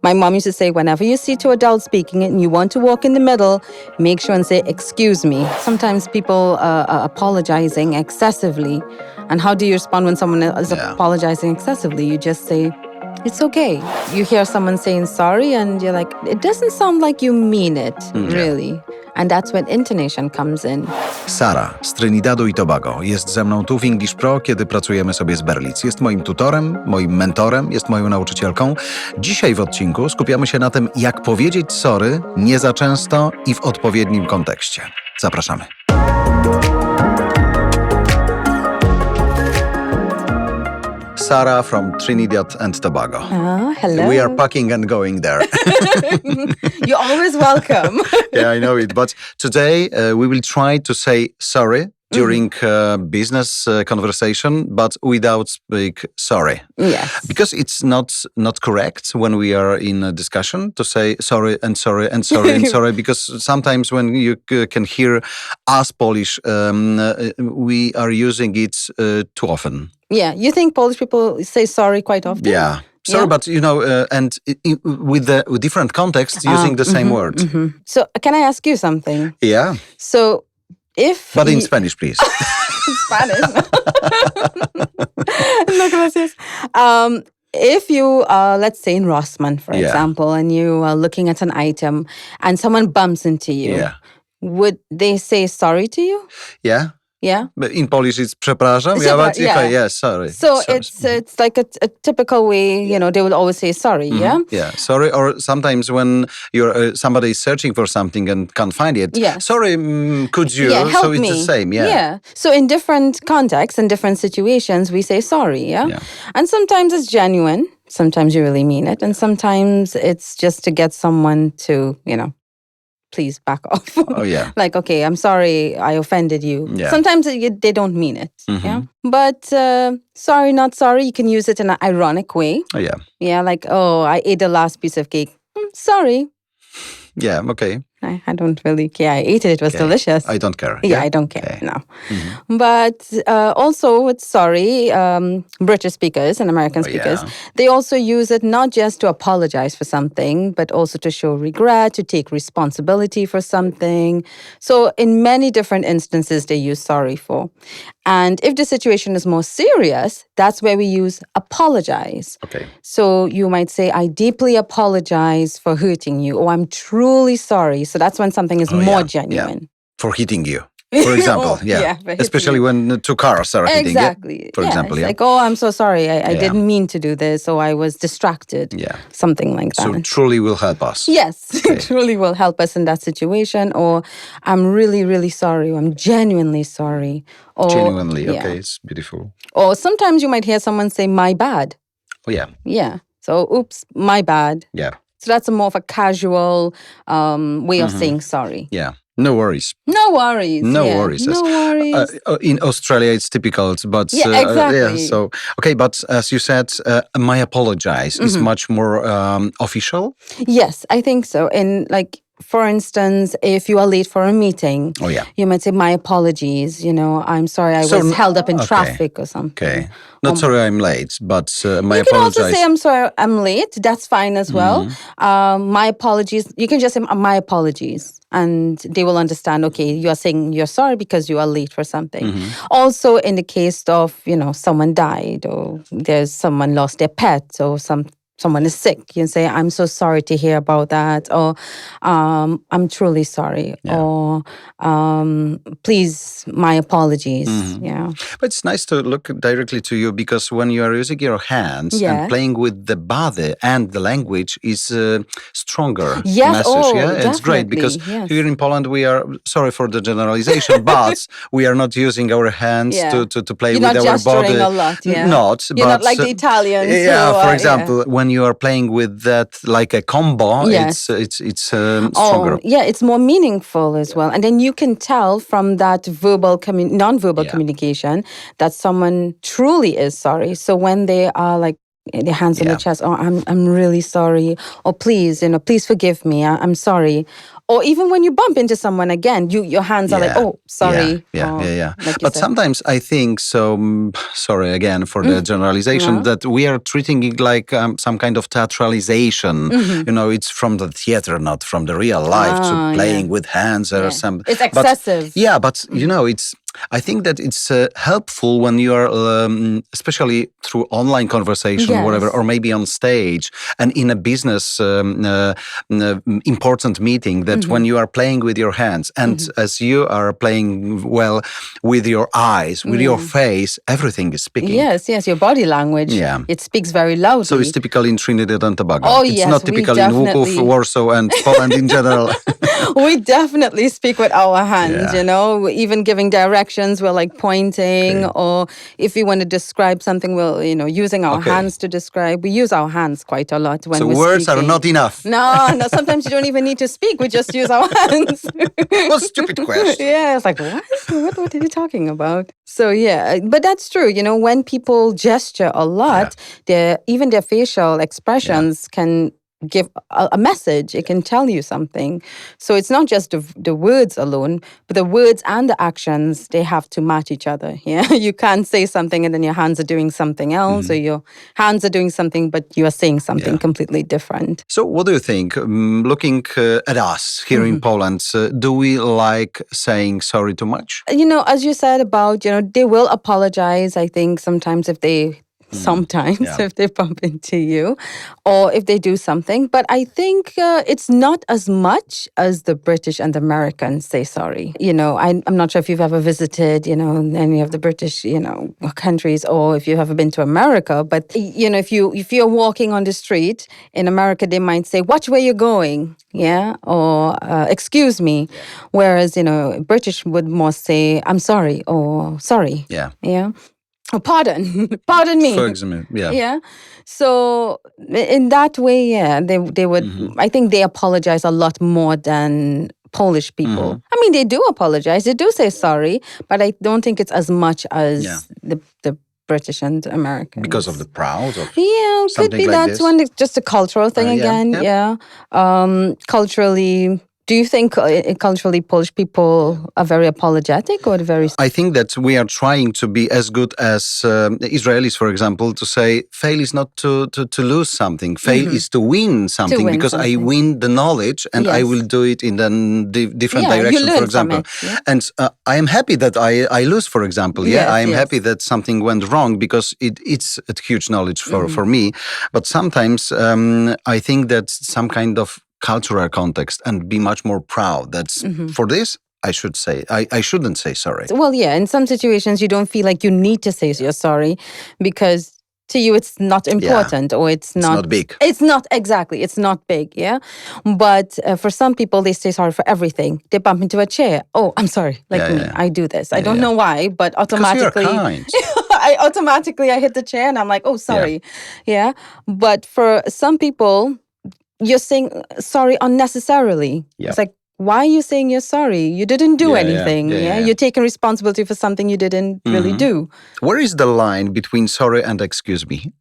My mom used to say, whenever you see two adults speaking and you want to walk in the middle, make sure and say, excuse me. Sometimes people are apologizing excessively. And how do you respond when someone is apologizing excessively? You just say, it's okay. You hear someone saying sorry and you're like, it doesn't sound like you mean it, really. And that's when intonation comes in. Sara z Trinidadu i Tobago jest ze mną tu w English PRO, kiedy pracujemy sobie z Berlitz. Jest moim tutorem, moim mentorem, jest moją nauczycielką. Dzisiaj w odcinku skupiamy się na tym, jak powiedzieć sorry nie za często i w odpowiednim kontekście. Zapraszamy. Sarah from Trinidad and Tobago. Oh, hello. We are packing and going there. You're always welcome. Yeah, I know it. But today we will try to say sorry during business conversation, but without speak sorry. Yes. Because it's not correct when we are in a discussion to say sorry and sorry and sorry and sorry. Because sometimes when you can hear us Polish, we are using it too often. Yeah, you think Polish people say sorry quite often? Yeah. Sorry, but with the different contexts using the same word. Mm-hmm. So can I ask you something? Yeah. So But in Spanish, please. Spanish. No, gracias. If you are, let's say in Rossmann, for example, and you are looking at an item and someone bumps into you, would they say sorry to you? Yeah. Yeah. But in Polish, it's przepraszam. Sorry. So it's like a typical way, they will always say sorry, yeah? Yeah, sorry. Or sometimes when you're somebody is searching for something and can't find it, sorry, could you? Help so it's me. the same, Yeah. So in different contexts and different situations, we say sorry, yeah? And sometimes it's genuine. Sometimes you really mean it. And sometimes it's just to get someone to, please back off. Oh, yeah. Like, okay, I'm sorry I offended you. Yeah. Sometimes they don't mean it. Yeah. But sorry, not sorry, you can use it in an ironic way. Oh, yeah. Yeah, like, oh, I ate the last piece of cake. Sorry. Yeah, okay. I don't really care. I ate it. It was delicious. I don't care. Yeah, I don't care. No. But also with sorry, British speakers and American speakers, they also use it not just to apologize for something, but also to show regret, to take responsibility for something. So in many different instances, they use sorry for. And if the situation is more serious, that's where we use apologize. Okay. So you might say, I deeply apologize for hurting you, or I'm truly sorry. So that's when something is more genuine. Yeah. For hitting you, for example. Especially when two cars are hitting you. For example, it's like, oh, I'm so sorry. I didn't mean to do this, or I was distracted. Yeah. Something like that. So truly will help us. Yes, it truly will help us in that situation. Or I'm really, really sorry. Or I'm genuinely sorry. Or, genuinely, okay, it's beautiful. Or sometimes you might hear someone say, my bad. Oh, yeah. Yeah. So, oops, my bad. Yeah. So that's a more of a casual way of saying sorry. Yeah. No worries. No worries. No worries. No worries. In Australia, it's typical, but exactly. So okay, but as you said, my apologize is much more official. Yes, I think so. For instance, if you are late for a meeting, you might say, my apologies, I'm sorry I was held up in traffic or something. Okay. Not sorry I'm late, but my apologies. You can also say, I'm sorry I'm late. That's fine as well. My apologies. You can just say, my apologies. And they will understand, okay, you are saying you're sorry because you are late for something. Also, in the case of, someone died or there's someone lost their pet or someone is sick, you can say, I'm so sorry to hear about that, or I'm truly sorry, or please, my apologies. Yeah. But it's nice to look directly to you, because when you are using your hands and playing with the body and the language is stronger message. It's great, because here in Poland we are, sorry for the generalization, but we are not using our hands to play with our body. You're not gesturing a lot, You're not like the Italians. For example, when you are playing with that like a combo, it's stronger. Oh, yeah, it's more meaningful as well. And then you can tell from that non-verbal communication that someone truly is sorry. So when they are like their hands on the chest. Oh, I'm really sorry. Or please, please forgive me. I'm sorry. Or even when you bump into someone again, your hands are like, oh, sorry. Yeah. Like but sometimes I think so. Sorry again for the generalization that we are treating it like some kind of theatralization. It's from the theater, not from the real life, to playing with hands or something. It's excessive. But it's. I think that it's helpful when you are, especially through online conversation, whatever, or maybe on stage and in a business important meeting, that when you are playing with your hands and as you are playing well with your eyes, with your face, everything is speaking. Yes, your body language. Yeah. It speaks very loudly. So it's typical in Trinidad and Tobago. Oh, it's not typical in Wukov, Warsaw and Poland in general. We definitely speak with our hands, even giving directions, we're like pointing, or if we want to describe something, we'll, using our hands to describe. We use our hands quite a lot when we're words speaking. Are not enough. No, sometimes you don't even need to speak. We just use our hands. What a stupid question. Yeah, it's like, what are you talking about? So but that's true. When people gesture a lot, even their facial expressions can give a message. It can tell you something. So it's not just the words alone, but the words and the actions, they have to match each other. Yeah, you can't say something and then your hands are doing something else, or your hands are doing something, but you are saying something completely different. So what do you think? Looking at us here in Poland, do we like saying sorry too much? As you said about, they will apologize, I think, sometimes if they if they bump into you or if they do something. But I think it's not as much as the British and the Americans say sorry. I'm not sure if you've ever visited, any of the British, countries, or if you've ever been to America. But, if you're walking on the street in America, they might say, watch where you're going. Yeah. Or excuse me. Whereas, British would more say, I'm sorry, or sorry. Yeah. Yeah. Oh, pardon me. For example, Yeah. So in that way, they would. I think they apologize a lot more than Polish people. I mean, they do apologize. They do say sorry, but I don't think it's as much as the British and Americans. Because of the proud? Could be like that's one. Just a cultural thing again. Yeah. Culturally. Do you think culturally Polish people are very apologetic or very... I think that we are trying to be as good as Israelis, for example, to say fail is not to lose something. Fail is to win something, because I win the knowledge and I will do it in the different direction, for example. And I am happy that I lose, for example. I am happy that something went wrong, because it's a huge knowledge for me. But sometimes I think that some kind of cultural context and be much more proud. That's for this. I should say I shouldn't say sorry. Well, in some situations you don't feel like you need to say you're sorry, because to you it's not important, or it's not big. It's not exactly. It's not big. Yeah, but for some people they say sorry for everything. They bump into a chair. Oh, I'm sorry. Like me, I do this. I don't know why, but automatically. Because you're kind. I hit the chair and I'm like, oh, sorry. Yeah. But for some people, you're saying sorry unnecessarily. It's like, why are you saying you're sorry? You didn't do anything. You're taking responsibility for something you didn't really do. Where is the line between sorry and excuse me?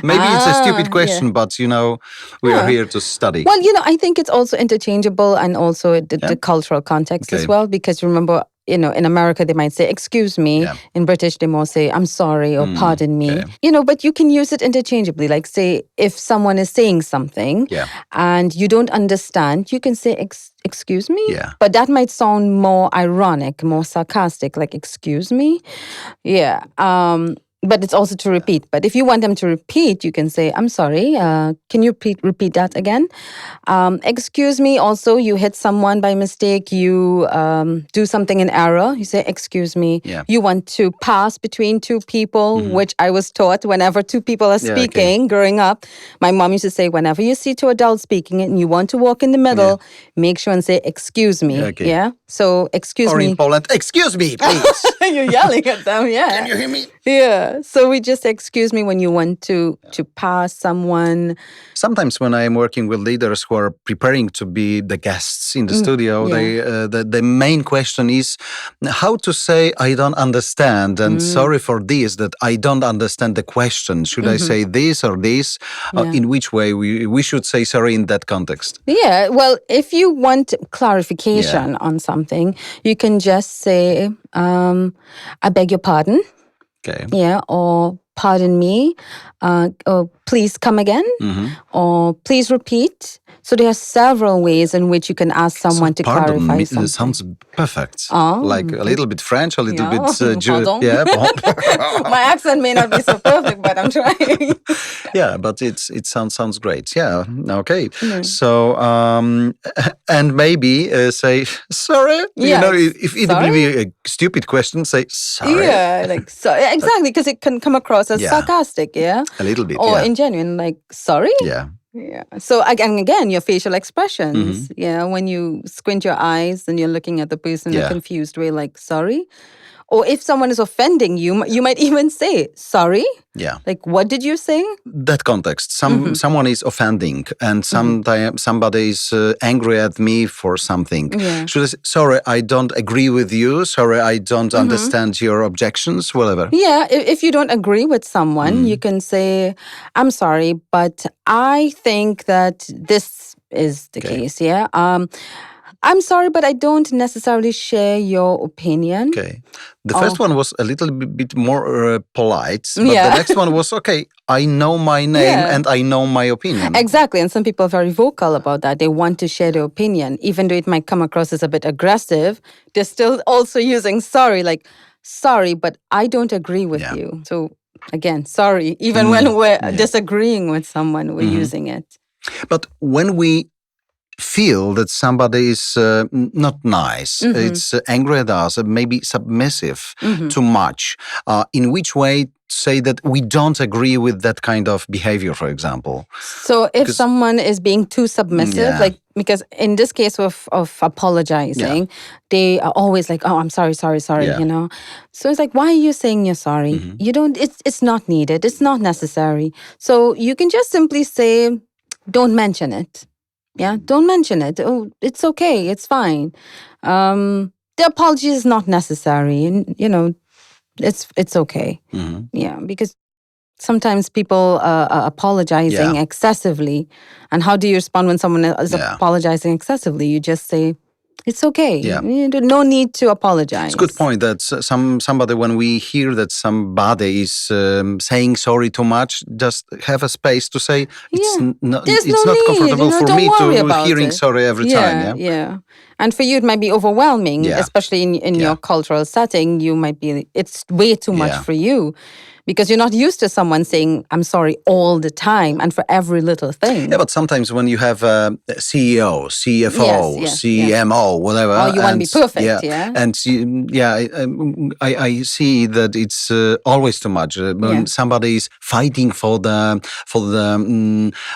Maybe it's a stupid question, but we are here to study. Well, I think it's also interchangeable, and also the cultural context as well, because remember, in America, they might say, excuse me. Yeah. In British, they more say, I'm sorry, or pardon me. Okay. But you can use it interchangeably. Like, say, if someone is saying something and you don't understand, you can say, excuse me. Yeah. But that might sound more ironic, more sarcastic, like, excuse me. Yeah. But it's also to repeat. But if you want them to repeat, you can say, I'm sorry, can you repeat that again? Excuse me, also, you hit someone by mistake, you do something in error, you say, excuse me. Yeah. You want to pass between two people, which I was taught whenever two people are speaking growing up. My mom used to say, whenever you see two adults speaking and you want to walk in the middle, make sure and say, excuse me. Yeah? So, excuse me. Or in Poland, excuse me, please. You're yelling at them, Can you hear me? Yeah. So we just excuse me when you want to pass someone. Sometimes when I am working with leaders who are preparing to be the guests in the studio, the main question is how to say I don't understand and sorry for this, that I don't understand the question. Should I say this or this? In which way we should say sorry in that context? Yeah. Well, if you want clarification on something, you can just say, I beg your pardon. Okay. Yeah, or pardon me, or please come again, or please repeat. So there are several ways in which you can ask someone to clarify something. Sounds perfect. Like a little bit French, a little bit pardon. Yeah. My accent may not be so perfect, but I'm trying. Yeah, but it sounds great. Yeah. Okay. So and maybe say sorry. Yes, if it will be a stupid question, say sorry. Yeah, like exactly, because it can come across as sarcastic. Yeah, a little bit. Or ingenuine, like sorry. Yeah. Yeah. So again, your facial expressions. Yeah, when you squint your eyes and you're looking at the person in a confused way, like sorry. Or if someone is offending you, you might even say sorry. Yeah. Like, what did you say? That context. Someone is offending, and somebody is angry at me for something. Yeah. Should I say, sorry, I don't agree with you. Sorry, I don't understand your objections. Whatever. Yeah. If you don't agree with someone, you can say, "I'm sorry, but I think that this is the case." Yeah. I'm sorry, but I don't necessarily share your opinion. Okay. The first one was a little bit more polite, but the next one was, okay, I know my name and I know my opinion. Exactly, and some people are very vocal about that. They want to share their opinion. Even though it might come across as a bit aggressive, they're still also using sorry, like, sorry, but I don't agree with you. So again, sorry, even when we're disagreeing with someone, we're using it. But when we feel that somebody is not nice, it's angry at us, maybe submissive too much, in which way say that we don't agree with that kind of behavior, for example? So if someone is being too submissive, like, because in this case of apologizing, they are always like, oh, I'm sorry, you know. So it's like, why are you saying you're sorry? You don't, it's not needed, it's not necessary. So you can just simply say, don't mention it. Yeah, don't mention it. Oh, it's okay. It's fine. The apology is not necessary. And, you know, it's okay. Yeah, because sometimes people are apologizing excessively. And how do you respond when someone is apologizing excessively? You just say, it's okay. Yeah. No need to apologize. It's a good point that somebody, when we hear that somebody is saying sorry too much, just have a space to say it's not comfortable for me to hearing sorry every time. Yeah. And for you, it might be overwhelming, especially in your cultural setting. You might be, it's way too much for you. Because you're not used to someone saying, I'm sorry all the time and for every little thing. Yeah, but sometimes when you have a CEO, CFO, CMO, whatever. Oh, you want to be perfect, And I see that it's always too much. When somebody is fighting for the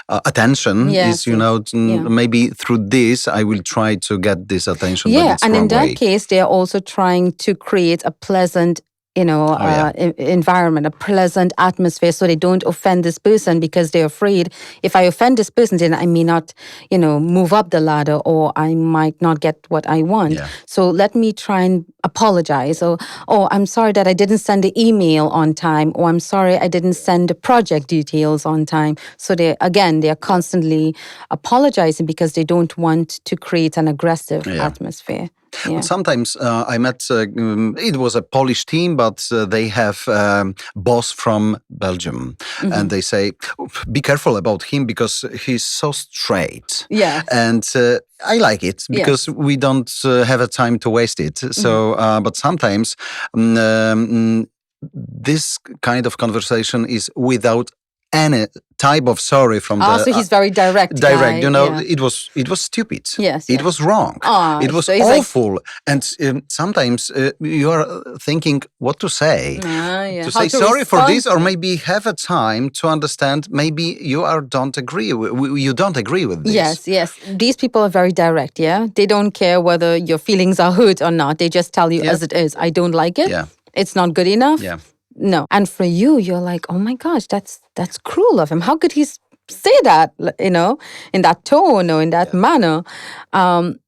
attention, is, maybe through this, I will try to get this attention. Yeah, and in that case, they're also trying to create a pleasant environment, a pleasant atmosphere, so they don't offend this person because they're afraid if I offend this person, then I may not, move up the ladder, or I might not get what I want. Yeah. So let me try and apologize. Or, I'm sorry that I didn't send the email on time, or I'm sorry I didn't send the project details on time. So they're constantly apologizing because they don't want to create an aggressive atmosphere. Yeah. But sometimes I met, it was a Polish team, but they have boss from Belgium. And they say, be careful about him because he's so straight. Yeah. And I like it because we don't have a time to waste it. So, but sometimes this kind of conversation is without any type of sorry from the... so he's very direct. Direct, it was stupid. Yes. It was wrong. It was awful. And sometimes you are thinking what to say. To say sorry for this, or maybe have a time to understand maybe you don't agree with this. Yes. These people are very direct, They don't care whether your feelings are hurt or not. They just tell you as it is. I don't like it. Yeah. It's not good enough. Yeah. No. And for you, you're like, oh my gosh, that's cruel of him. How could he say that, in that tone or in that manner?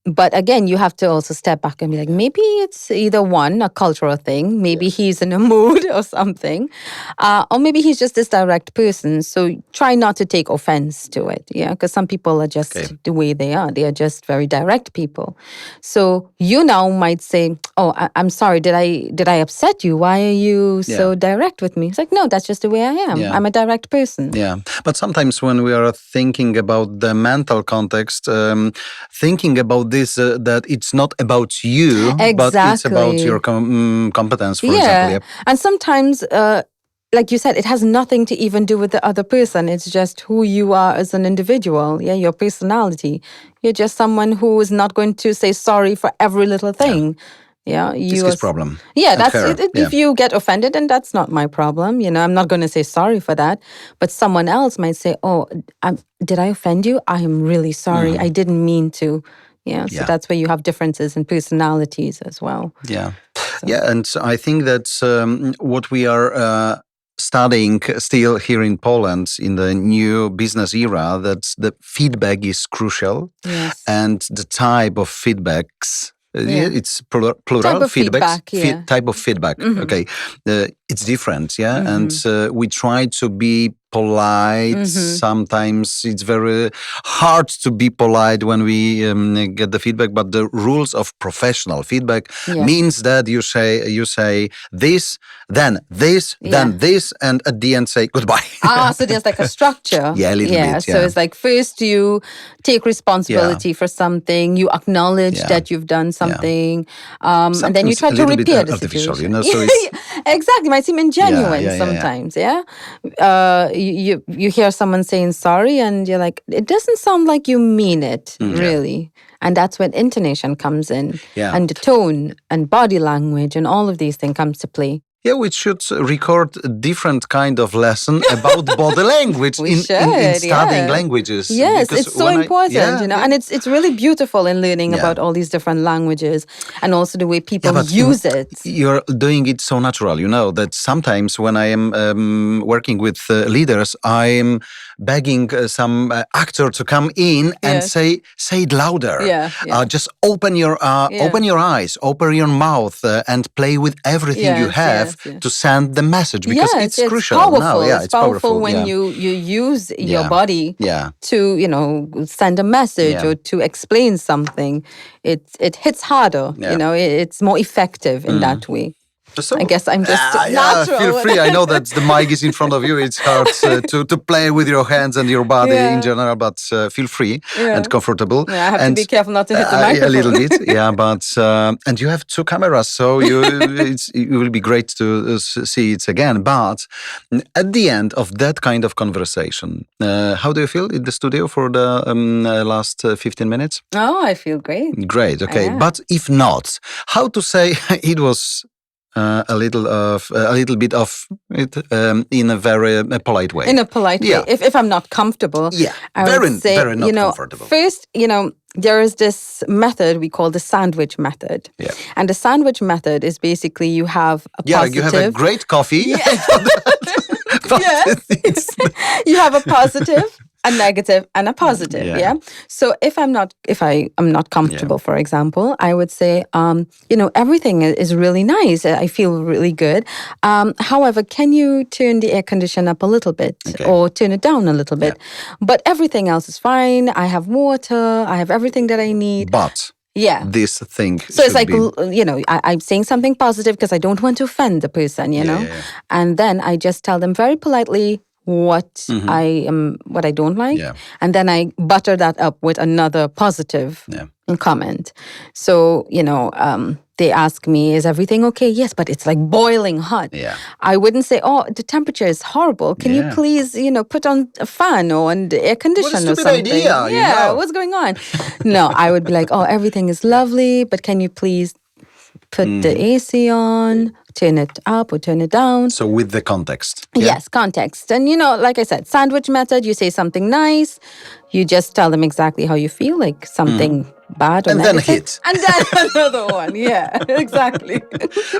But again, you have to also step back and be like, maybe it's either a cultural thing, maybe he's in a mood or something, or maybe he's just this direct person. So try not to take offense to it, because some people are just the way they are. They are just very direct people. So you now might say, oh, I'm sorry, did I upset you? Why are you so direct with me? It's like, no, that's just the way I am. I'm a direct person. Yeah, but sometimes when we are thinking about the mental context, thinking about this, that it's not about you, but it's about your competence, for example. Yeah. And sometimes, like you said, it has nothing to even do with the other person. It's just who you are as an individual, your personality. You're just someone who is not going to say sorry for every little thing. It's his problem. Yeah, that's it. If you get offended, then that's not my problem. I'm not going to say sorry for that. But someone else might say, oh, did I offend you? I am really sorry. I didn't mean to. So that's where you have differences in personalities as well. Yeah. And I think that what we are studying still here in Poland in the new business era, that the feedback is crucial. Yes. And the type of feedbacks, it's plural type of feedbacks, feedback, type of feedback. Okay, it's different, and we try to be polite. Sometimes it's very hard to be polite when we get the feedback, but the rules of professional feedback means that you say this, then this, then this, and at the end say goodbye. So there's like a structure. A little bit. So it's like first you take responsibility for something, you acknowledge that you've done something, and then you try to repair the situation. So it's exactly, it might seem ingenuine sometimes. You hear someone saying sorry and you're like, it doesn't sound like you mean it, really. And that's when intonation comes in, and the tone and body language and all of these things comes to play. Yeah, we should record a different kind of lesson about body language in studying languages. Yes, it's so important, and it's really beautiful in learning about all these different languages and also the way people use it. You're doing it so natural, that sometimes when I am working with leaders, I'm begging some actor to come in and say it louder. Just open your eyes, open your mouth, and play with everything you have to send the message, because it's crucial. Powerful. Now. It's powerful when you use your body to send a message or to explain something. It hits harder. It's more effective in that way. So, I guess I'm just natural. Feel free. I know that the mic is in front of you. It's hard to play with your hands and your body in general, but feel free and comfortable. I have to be careful not to hit the microphone. A little bit, but and you have two cameras, so it will be great to see it again. But at the end of that kind of conversation, how do you feel in the studio for the last 15 minutes? Oh, I feel great. Great, okay. But if not, how to say it was a little bit of it in a very polite way. In a polite way. If I'm not comfortable, I would say, very not comfortable. First, there is this method we call the sandwich method. And the sandwich method is basically you have a positive... you have a great coffee. You have a positive, a negative, and a positive. So if I am not comfortable, for example, I would say, everything is really nice. I feel really good. However, can you turn the air conditioner up a little bit or turn it down a little bit? But everything else is fine. I have water. I have everything that I need. But this thing. So it's like, I'm saying something positive because I don't want to offend the person, And then I just tell them very politely what I don't like. And then I butter that up with another positive comment. So, they ask me, is everything okay? Yes, but it's like boiling hot. I wouldn't say, oh, the temperature is horrible. Can you please, put on a fan or an air conditioner or something? Idea, what's going on? No, I would be like, oh, everything is lovely, but can you please put the AC on, turn it up or turn it down. So with the context. Yes, context. And, like I said, sandwich method, you say something nice, you just tell them exactly how you feel, like something bad or and negative. Then hit. And then another one. Yeah, exactly.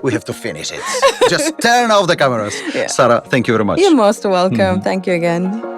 We have to finish it. Just turn off the cameras. Yeah. Sarah, thank you very much. You're most welcome. Thank you again.